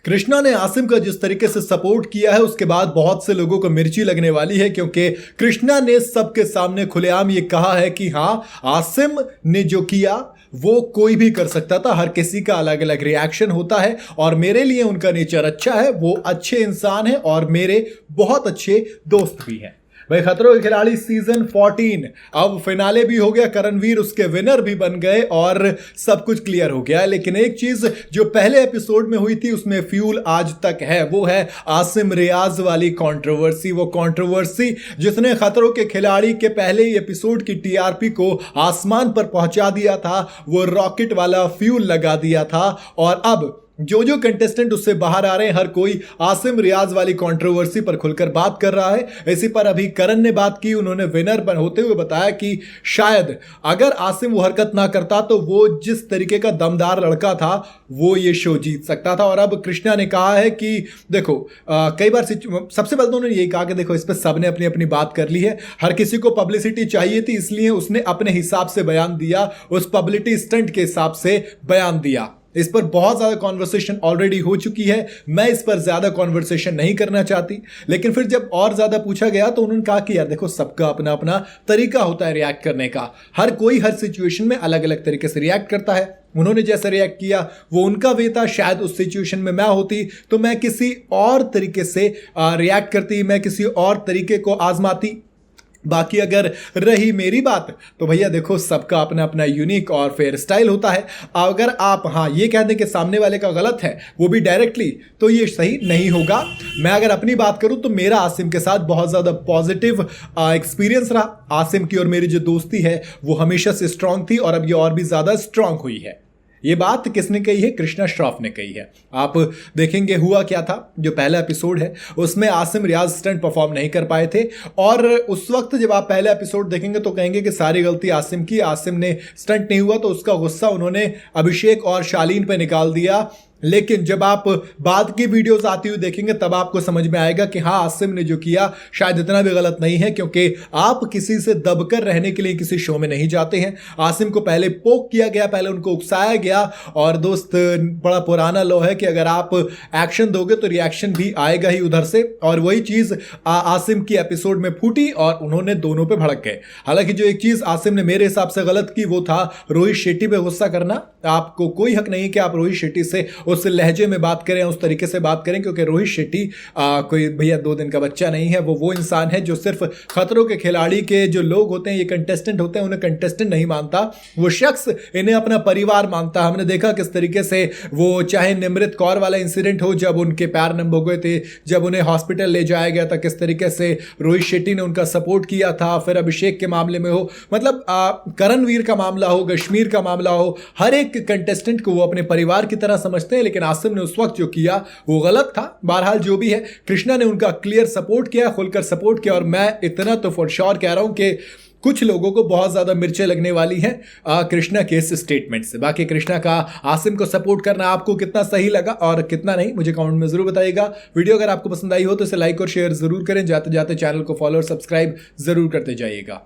कृष्णा ने आसिम का जिस तरीके से सपोर्ट किया है उसके बाद बहुत से लोगों को मिर्ची लगने वाली है, क्योंकि कृष्णा ने सबके सामने खुलेआम ये कहा है कि हाँ, आसिम ने जो किया वो कोई भी कर सकता था, हर किसी का अलग अलग रिएक्शन होता है और मेरे लिए उनका नेचर अच्छा है, वो अच्छे इंसान है और मेरे बहुत अच्छे दोस्त भी हैं। भाई खतरों के खिलाड़ी सीजन 14 अब फिनाले भी हो गया, करणवीर उसके विनर भी बन गए और सब कुछ क्लियर हो गया। लेकिन एक चीज जो पहले एपिसोड में हुई थी उसमें फ्यूल आज तक है, वो है आसिम रियाज वाली कंट्रोवर्सी। वो कंट्रोवर्सी जिसने खतरों के खिलाड़ी के पहले ही एपिसोड की टीआरपी को आसमान पर पहुंचा दिया था, वो रॉकेट वाला फ्यूल लगा दिया था। और अब जो जो कंटेस्टेंट उससे बाहर आ रहे हैं, हर कोई आसिम रियाज वाली कंट्रोवर्सी पर खुलकर बात कर रहा है। इसी पर अभी करण ने बात की, उन्होंने विनर होते हुए बताया कि शायद अगर आसिम वो हरकत ना करता तो वो जिस तरीके का दमदार लड़का था वो ये शो जीत सकता था। और अब कृष्णा ने कहा है कि देखो कई बार सबसे पहले तो उन्होंने यही कहा कि देखो इस पर सबने अपनी अपनी बात कर ली है, हर किसी को पब्लिसिटी चाहिए थी, इसलिए उसने अपने हिसाब से बयान दिया, उस पब्लिसिटी स्टंट के हिसाब से बयान दिया। इस पर बहुत ज़्यादा कॉन्वर्सेशन ऑलरेडी हो चुकी है, मैं इस पर ज़्यादा कॉन्वर्सेशन नहीं करना चाहती। लेकिन फिर जब और ज़्यादा पूछा गया तो उन्होंने कहा कि यार देखो सबका अपना अपना तरीका होता है रिएक्ट करने का, हर कोई हर सिचुएशन में अलग अलग तरीके से रिएक्ट करता है। उन्होंने जैसे रिएक्ट किया वो उनका वे था, शायद उस सिचुएशन में मैं होती तो मैं किसी और तरीके से रिएक्ट करती, मैं किसी और तरीके को आजमाती। बाकी अगर रही मेरी बात तो भैया देखो सबका अपना अपना यूनिक और फेयर स्टाइल होता है। अगर आप हाँ ये कह दें कि सामने वाले का गलत है वो भी डायरेक्टली, तो ये सही नहीं होगा। मैं अगर अपनी बात करूं तो मेरा आसिम के साथ बहुत ज़्यादा पॉजिटिव एक्सपीरियंस रहा। आसिम की और मेरी जो दोस्ती है वो हमेशा से स्ट्रांग थी और अब ये और भी ज़्यादा स्ट्रांग हुई है। ये बात किसने कही है? कृष्णा श्रॉफ ने कही है। आप देखेंगे हुआ क्या था, जो पहला एपिसोड है उसमें आसिम रियाज स्टंट परफॉर्म नहीं कर पाए थे और उस वक्त जब आप पहला एपिसोड देखेंगे तो कहेंगे कि सारी गलती आसिम की, आसिम ने स्टंट नहीं हुआ, तो उसका गुस्सा उन्होंने अभिषेक और शालीन पे निकाल दिया। लेकिन जब आप बाद की वीडियोस आती हुई देखेंगे तब आपको समझ में आएगा कि हाँ आसिम ने जो किया शायद इतना भी गलत नहीं है, क्योंकि आप किसी से दबकर रहने के लिए किसी शो में नहीं जाते हैं। आसिम को पहले पोक किया गया, पहले उनको उकसाया गया और दोस्त बड़ा पुराना लॉ है कि अगर आप एक्शन दोगे तो रिएक्शन भी आएगा ही उधर से, और वही चीज़ आसिम की एपिसोड में फूटी और उन्होंने दोनों पे भड़क गए। हालांकि जो एक चीज़ आसिम ने मेरे हिसाब से गलत की वो था रोहित शेट्टी पे गुस्सा करना। आपको कोई हक नहीं कि आप रोहित शेट्टी से उस लहजे में बात करें, उस तरीके से बात करें, क्योंकि रोहित शेट्टी कोई भैया 2 दिन का बच्चा नहीं है। वो इंसान है जो सिर्फ खतरों के खिलाड़ी के जो लोग होते हैं, ये कंटेस्टेंट होते हैं, उन्हें कंटेस्टेंट नहीं मानता, वो शख्स इन्हें अपना परिवार मानता। हमने देखा किस तरीके से वो, चाहे निमृत कौर वाला इंसिडेंट हो जब उनके पैर नम हो गए थे, जब उन्हें हॉस्पिटल ले जाया गया था, किस तरीके से रोहित शेट्टी ने उनका सपोर्ट किया था। फिर अभिषेक के मामले में हो, मतलब करणवीर का मामला हो, कश्मीर का मामला हो, हर एक कंटेस्टेंट को वो अपने परिवार की तरह समझते हैं। लेकिन आसिम ने उस वक्त जो किया वो गलत था। बहरहाल जो भी है, कृष्णा ने उनका क्लियर सपोर्ट किया, खुलकर सपोर्ट किया, और मैं इतना तो फॉर श्योर कह रहा हूं कि कुछ लोगों को बहुत ज्यादा मिर्चें लगने वाली हैं कृष्णा के इस स्टेटमेंट से। बाकी कृष्णा का आसिम को सपोर्ट करना आपको कितना सही लगा और कितना नहीं, मुझे कमेंट में जरूर बताइएगा। वीडियो अगर आपको पसंद आई हो तो इसे लाइक और शेयर जरूर करें। जाते जाते चैनल को फॉलो और सब्सक्राइब जरूर करते जाइएगा।